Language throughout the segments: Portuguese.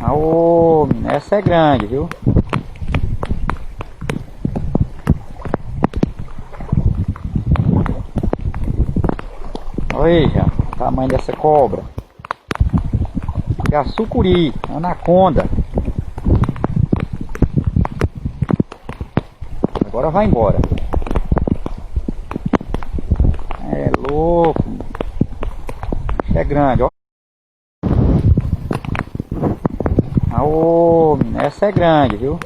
Aô, essa é grande, viu? Olha já, o tamanho dessa cobra. É a sucuri, anaconda. Agora vai embora. É louco. É grande, ó. Aô, essa é grande, viu?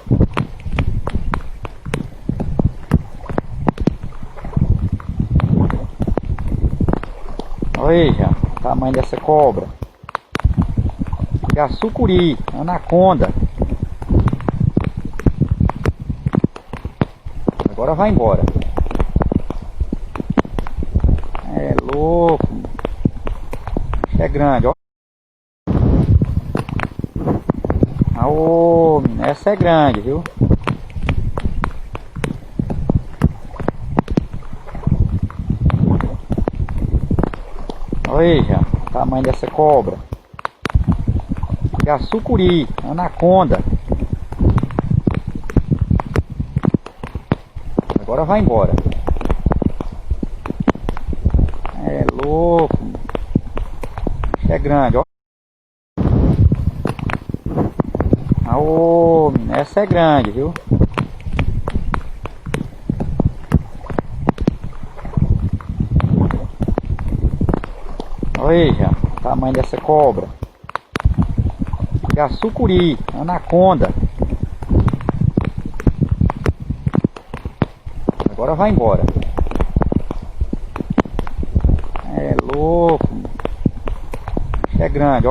Olha já, o tamanho dessa cobra. É a sucuri, anaconda. Agora vai embora. É louco. É grande, ó. Aô, essa é grande, viu? Olha já, o tamanho dessa cobra. É a sucuri, anaconda. Agora vai embora. É louco. É grande, ó. Aô, essa é grande, viu? Olha já, o tamanho dessa cobra. É a sucuri, anaconda. Agora vai embora. É louco. É grande, ó.